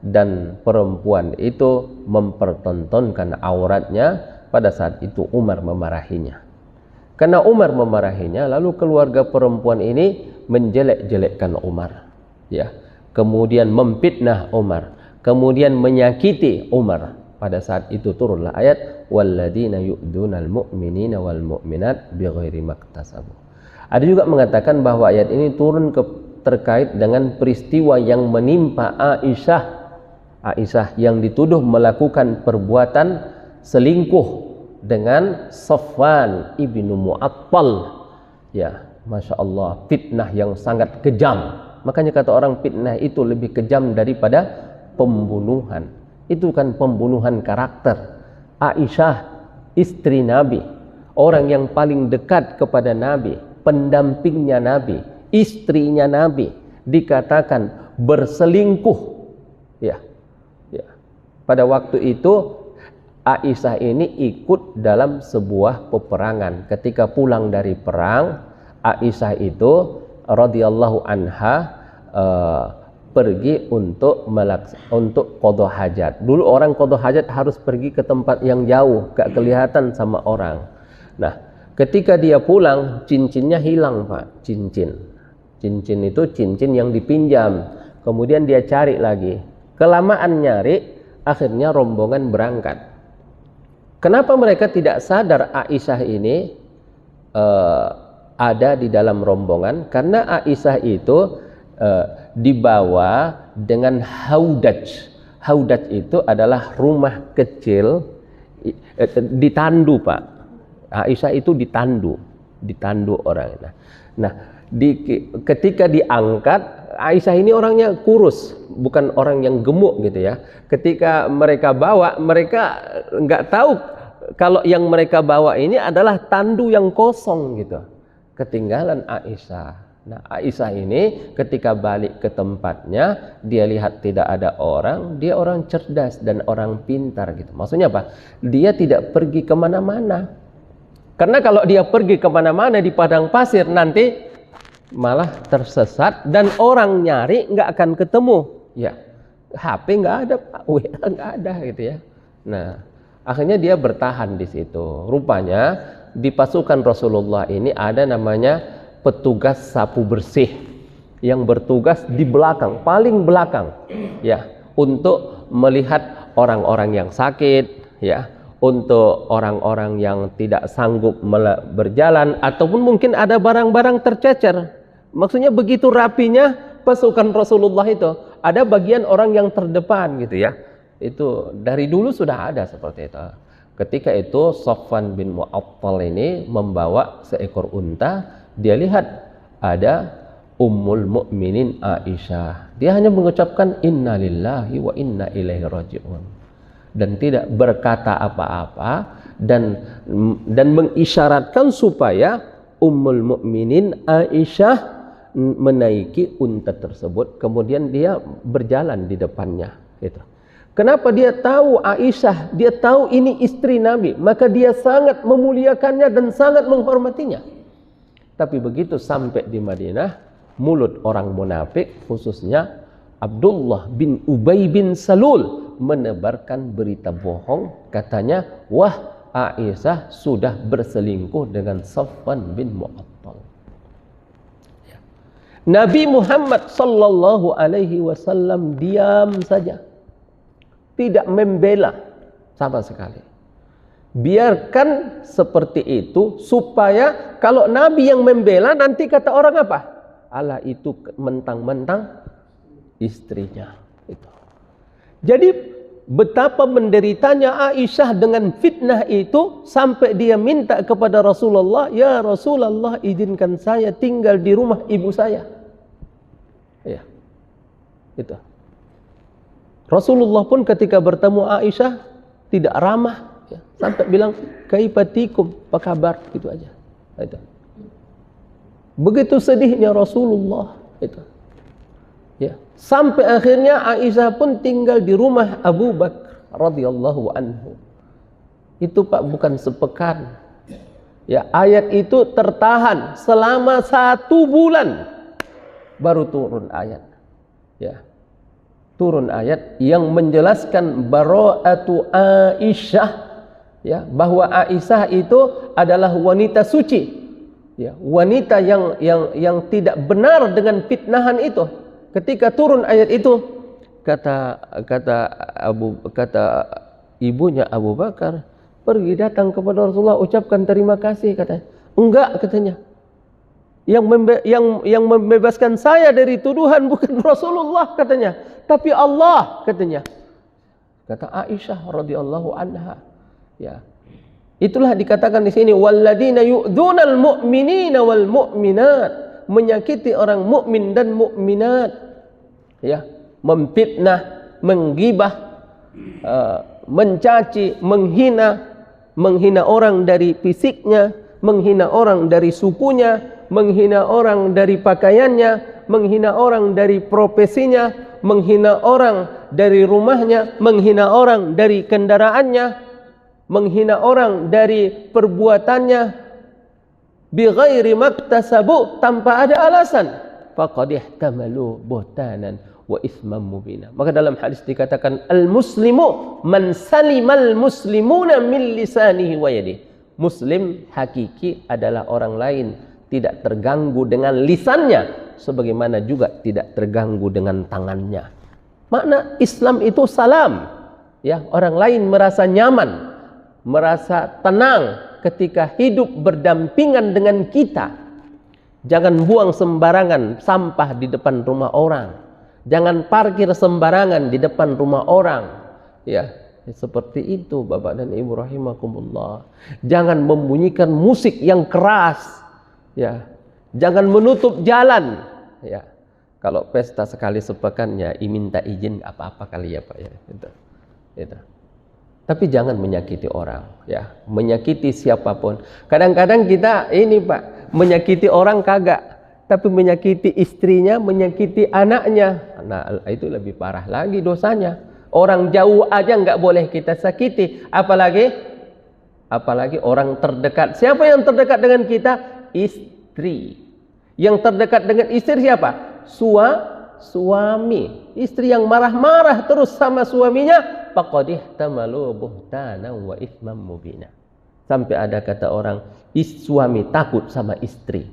dan perempuan itu mempertontonkan auratnya. Pada saat itu Umar memarahinya. Karena Umar memarahinya, lalu keluarga perempuan ini menjelek-jelekkan Umar, ya. Kemudian memfitnah Umar, kemudian menyakiti Umar. Pada saat itu turunlah ayat walladzina yu'dzunal mu'minina wal mu'minat bighairi maktasabu. Ada juga mengatakan bahwa ayat ini turun terkait dengan peristiwa yang menimpa Aisyah yang dituduh melakukan perbuatan selingkuh dengan Safwan ibnu Mu'attal. Ya, Masya Allah, fitnah yang sangat kejam. Makanya kata orang fitnah itu lebih kejam daripada pembunuhan. Itu kan pembunuhan karakter. Aisyah, istri Nabi, orang yang paling dekat kepada Nabi, pendampingnya Nabi, istrinya Nabi, dikatakan berselingkuh. Ya, ya. Pada waktu itu Aisyah ini ikut dalam sebuah peperangan. Ketika pulang dari perang, Aisyah itu radhiyallahu anha pergi untuk qada hajat. Dulu orang qada hajat harus pergi ke tempat yang jauh, gak kelihatan sama orang. Nah, ketika dia pulang, cincinnya hilang, Pak. Cincin itu cincin yang dipinjam. Kemudian dia cari lagi. Kelamaan nyari, akhirnya rombongan berangkat. Kenapa mereka tidak sadar Aisyah ini ada di dalam rombongan? Karena Aisyah itu dibawa dengan haudaj. Haudaj itu adalah rumah kecil ditandu, Pak. Aisyah itu ditandu orang. Nah, ketika diangkat, Aisyah ini orangnya kurus, bukan orang yang gemuk gitu ya. Ketika mereka bawa, mereka nggak tahu kalau yang mereka bawa ini adalah tandu yang kosong gitu. Ketinggalan Aisyah. Nah, Aisyah ini ketika balik ke tempatnya, dia lihat tidak ada orang, dia orang cerdas dan orang pintar gitu. Maksudnya apa? Dia tidak pergi kemana-mana. Karena kalau dia pergi kemana-mana di padang pasir, nanti malah tersesat dan orang nyari nggak akan ketemu. Ya, HP nggak ada, Pak, WA nggak ada gitu ya. Nah, akhirnya dia bertahan di situ. Rupanya di pasukan Rasulullah ini ada namanya petugas sapu bersih yang bertugas di belakang, paling belakang, ya, untuk melihat orang-orang yang sakit, ya, untuk orang-orang yang tidak sanggup berjalan, ataupun mungkin ada barang-barang tercecer. Maksudnya begitu rapinya pasukan Rasulullah itu. Ada bagian orang yang terdepan gitu ya. Itu dari dulu sudah ada seperti itu. Ketika itu Safwan bin Mu'attal ini membawa seekor unta. Dia lihat ada Ummul Mukminin Aisyah. Dia hanya mengucapkan Inna lillahi wa inna ilaihi raji'un. Dan tidak berkata apa-apa. Dan mengisyaratkan supaya Ummul Mukminin Aisyah menaiki unta tersebut, kemudian dia berjalan di depannya gitu. Kenapa dia tahu Aisyah? Dia tahu ini istri Nabi, maka dia sangat memuliakannya dan sangat menghormatinya. Tapi begitu sampai di Madinah, mulut orang munafik, khususnya Abdullah bin Ubay bin Salul, menebarkan berita bohong. Katanya, wah, Aisyah sudah berselingkuh dengan Safwan bin Mu'attal. Nabi Muhammad sallallahu alaihi wasallam diam saja, tidak membela sama sekali. Biarkan seperti itu supaya kalau Nabi yang membela, nanti kata orang apa? Allah itu mentang-mentang istrinya. Itu. Jadi betapa menderitanya Aisyah dengan fitnah itu sampai dia minta kepada Rasulullah, ya Rasulullah, izinkan saya tinggal di rumah ibu saya. Ya, itu. Rasulullah pun ketika bertemu Aisyah tidak ramah, ya, sampai bilang kaifatikum, apa kabar, gitu aja. Itu. Begitu sedihnya Rasulullah itu. Ya, sampai akhirnya Aisyah pun tinggal di rumah Abu Bakar radhiyallahu anhu. Itu, Pak, bukan sepekan. Ya, ayat itu tertahan selama 1 bulan. Baru turun ayat. Ya. Turun ayat yang menjelaskan bara'atu Aisyah, ya, bahwa Aisyah itu adalah wanita suci. Ya, wanita yang tidak benar dengan fitnahan itu. Ketika turun ayat itu, kata ibunya Abu Bakar, pergi datang kepada Rasulullah, ucapkan terima kasih, katanya. Enggak, katanya. Yang membebaskan saya dari tuduhan bukan Rasulullah, katanya, tapi Allah, katanya. Kata Aisyah radhiyallahu anha. Ya. Itulah dikatakan di sini, walladzina yu'dzunal mu'minina wal mu'minat, menyakiti orang mukmin dan mukminat, ya, memfitnah, menggibah, mencaci, menghina orang dari fisiknya, menghina orang dari sukunya, menghina orang dari pakaiannya, menghina orang dari profesinya, menghina orang dari rumahnya, menghina orang dari kendaraannya. menghina orang dari perbuatannya bighairi maktasabu, tanpa ada alasan, faqad ihtamalu buhtanan wa itsman mubina. Maka dalam hadis dikatakan al-muslimu man salimal muslimuna min lisanihi wa yadihi. Muslim hakiki adalah orang lain tidak terganggu dengan lisannya sebagaimana juga tidak terganggu dengan tangannya. Makna Islam itu salam, ya, orang lain merasa nyaman, merasa tenang ketika hidup berdampingan dengan kita. Jangan buang sembarangan sampah di depan rumah orang. Jangan parkir sembarangan di depan rumah orang. Ya, seperti itu Bapak dan Ibu rahimakumullah. Jangan membunyikan musik yang keras. Ya. Jangan menutup jalan. Ya. Kalau pesta sekali sepekan ya minta izin apa-apa kali ya Pak ya. Itu. Tapi jangan menyakiti orang, ya. Menyakiti siapapun. Kadang-kadang kita ini Pak, menyakiti orang kagak, tapi menyakiti istrinya, menyakiti anaknya. Nah, itu lebih parah lagi dosanya. Orang jauh aja nggak boleh kita sakiti, apalagi orang terdekat. Siapa yang terdekat dengan kita? Istri. Yang terdekat dengan istri siapa? Suami. Istri yang marah-marah terus sama suaminya, faqad ihtamalu buhtanan wa itsman mubina. Sampai ada kata orang, suami takut sama istri.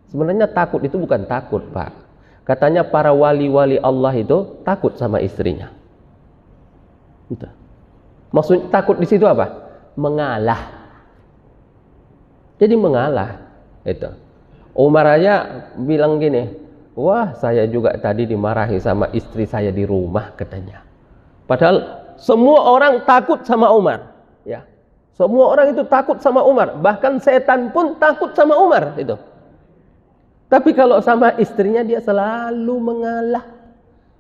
Sebenarnya takut itu bukan takut, Pak. Katanya para wali-wali Allah itu takut sama istrinya. Gitu. Maksud takut di situ apa? Mengalah. Jadi mengalah. Itu. Umar aja bilang gini, wah saya juga tadi dimarahi sama istri saya di rumah katanya. Padahal semua orang takut sama Umar. Ya. Semua orang itu takut sama Umar. Bahkan setan pun takut sama Umar. Itu. Tapi kalau sama istrinya dia selalu mengalah.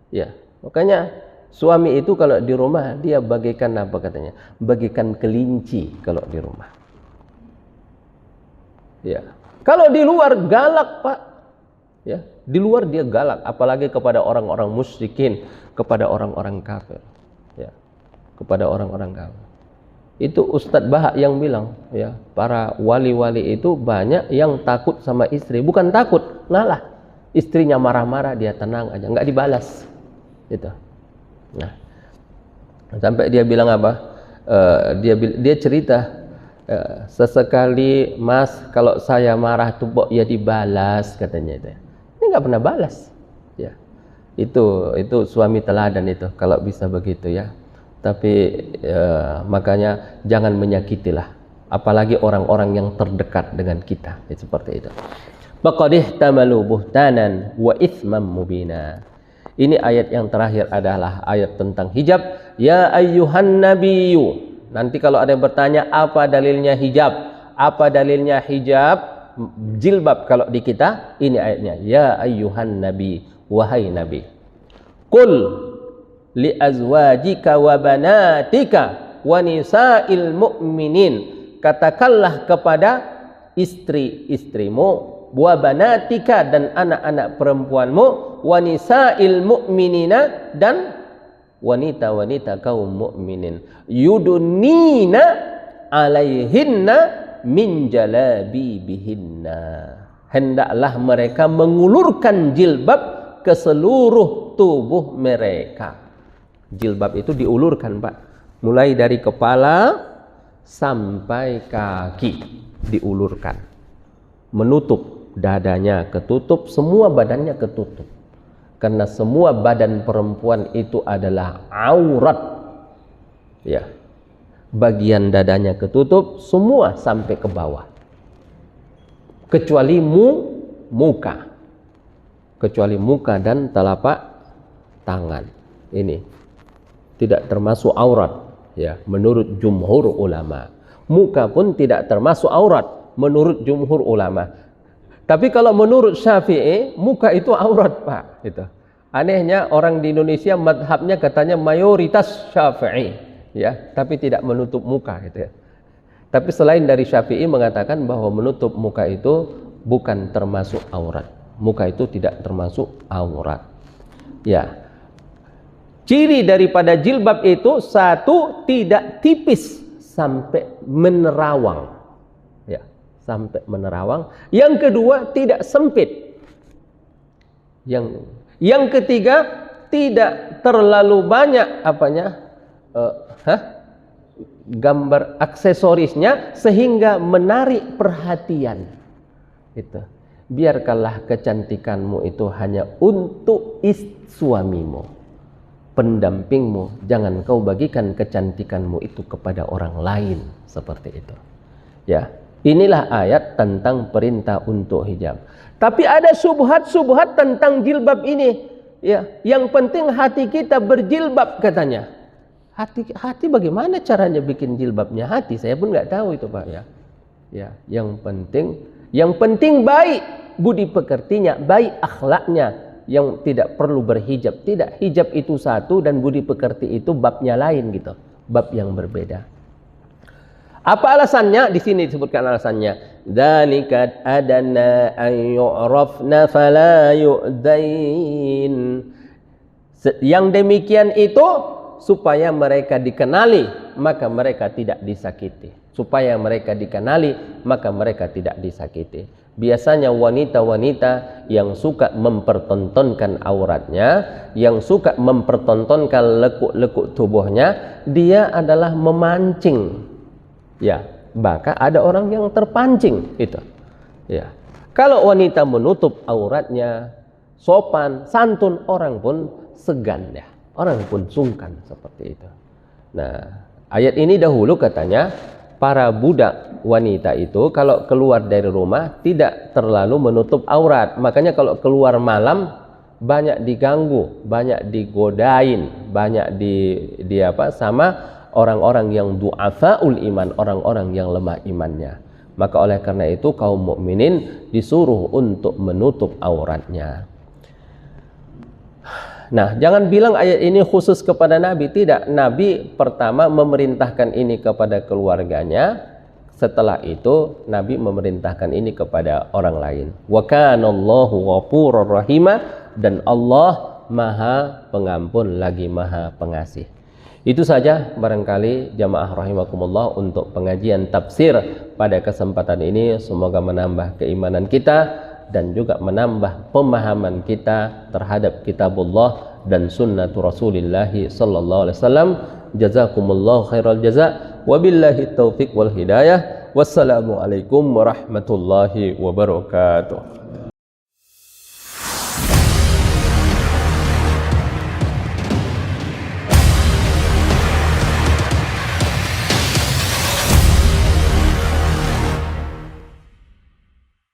Ya. Makanya suami itu kalau di rumah dia bagaikan apa katanya? Bagaikan kelinci kalau di rumah. Ya. Kalau di luar galak, Pak. Ya, di luar dia galak, apalagi kepada orang-orang musyrikin, kepada orang-orang kafir. Ya. Kepada orang-orang kafir. Itu Ustadz Bahak yang bilang, ya, para wali-wali itu banyak yang takut sama istri, bukan takut, ngalah. Istrinya marah-marah dia tenang aja, nggak dibalas. Gitu. Nah, sampai dia bilang apa? Dia cerita, sesekali Mas kalau saya marah tuh ya dibalas katanya itu. Ini nggak pernah balas. Ya, itu suami teladan itu kalau bisa begitu ya. Tapi makanya jangan menyakitilah, apalagi orang-orang yang terdekat dengan kita. Seperti itu. Faqad ihtamalu buhtanan wa itsman mubina. Ini ayat yang terakhir adalah ayat tentang hijab. Ya ayyuhan nabiyyu. Nanti kalau ada yang bertanya apa dalilnya hijab? Apa dalilnya hijab? Jilbab kalau di kita, ini ayatnya. Ya ayyuhan nabi, wahai nabi. Qul li azwajika wa banatika wa nisa'il mu'minin. Katakanlah kepada istri-istrimu, wa banatika dan anak-anak perempuanmu, wa nisa'il mu'minina dan wanita-wanita kaum mukminin, yudunina alaihinna min jalabibihinna. Hendaklah mereka mengulurkan jilbab ke seluruh tubuh mereka. Jilbab itu diulurkan, Pak. Mulai dari kepala sampai kaki diulurkan. Menutup dadanya ketutup, semua badannya ketutup. Karena semua badan perempuan itu adalah aurat. Ya. Bagian dadanya ketutup semua sampai ke bawah. Kecuali muka. Kecuali muka dan telapak tangan. Ini tidak termasuk aurat, ya, menurut jumhur ulama. Muka pun tidak termasuk aurat menurut jumhur ulama. Tapi kalau menurut Syafi'i, muka itu aurat, Pak. Itu. Anehnya orang di Indonesia madhabnya katanya mayoritas Syafi'i, ya, tapi tidak menutup muka, gitu ya. Tapi selain dari Syafi'i mengatakan bahwa menutup muka itu bukan termasuk aurat. Muka itu tidak termasuk aurat. Ya. Ciri daripada jilbab itu satu, tidak tipis sampai menerawang. Ya, sampai menerawang. Yang kedua, tidak sempit. Yang ketiga, tidak terlalu banyak gambar aksesorisnya sehingga menarik perhatian. Itu. Biarkanlah kecantikanmu itu hanya untuk suamimu, pendampingmu. Jangan kau bagikan kecantikanmu itu kepada orang lain, seperti itu. Ya, inilah ayat tentang perintah untuk hijab. Tapi ada subhat-subhat tentang jilbab ini. Ya, yang penting hati kita berjilbab katanya. Hati bagaimana caranya bikin jilbabnya hati? Saya pun nggak tahu itu, Pak, ya. Ya, yang penting baik budi pekertinya, baik akhlaknya, yang tidak perlu berhijab. Tidak, hijab itu satu dan budi pekerti itu babnya lain gitu, bab yang berbeda. Apa alasannya? Di sini disebutkan alasannya. Dzalika adana an yu'rafna fala yu'dain. Yang demikian itu supaya mereka dikenali, maka mereka tidak disakiti. Supaya mereka dikenali, maka mereka tidak disakiti. Biasanya wanita-wanita yang suka mempertontonkan auratnya, yang suka mempertontonkan lekuk-lekuk tubuhnya, dia adalah memancing. Ya, maka ada orang yang terpancing itu. Ya. Kalau wanita menutup auratnya, sopan, santun, orang pun segan ya. Orang pun sungkan seperti itu. Nah, ayat ini dahulu katanya para budak wanita itu kalau keluar dari rumah tidak terlalu menutup aurat. Makanya kalau keluar malam banyak diganggu, banyak digodain, banyak sama orang-orang yang du'afaul iman, orang-orang yang lemah imannya. Maka oleh karena itu kaum mukminin disuruh untuk menutup auratnya. Nah, jangan bilang ayat ini khusus kepada Nabi. Tidak, Nabi pertama memerintahkan ini kepada keluarganya. Setelah itu Nabi memerintahkan ini kepada orang lain. Wa kanallahu ghafurur rahima, dan Allah Maha Pengampun lagi Maha Pengasih. Itu saja barangkali jamaah rahimakumullah untuk pengajian tafsir pada kesempatan ini. Semoga menambah keimanan kita dan juga menambah pemahaman kita terhadap kitabullah dan sunnatu Rasulillah sallallahu alaihi wasallam. Jazakumullahu khairal jaza, wabillahi taufiq wal hidayah. Wassalamu alaikum warahmatullahi wabarakatuh.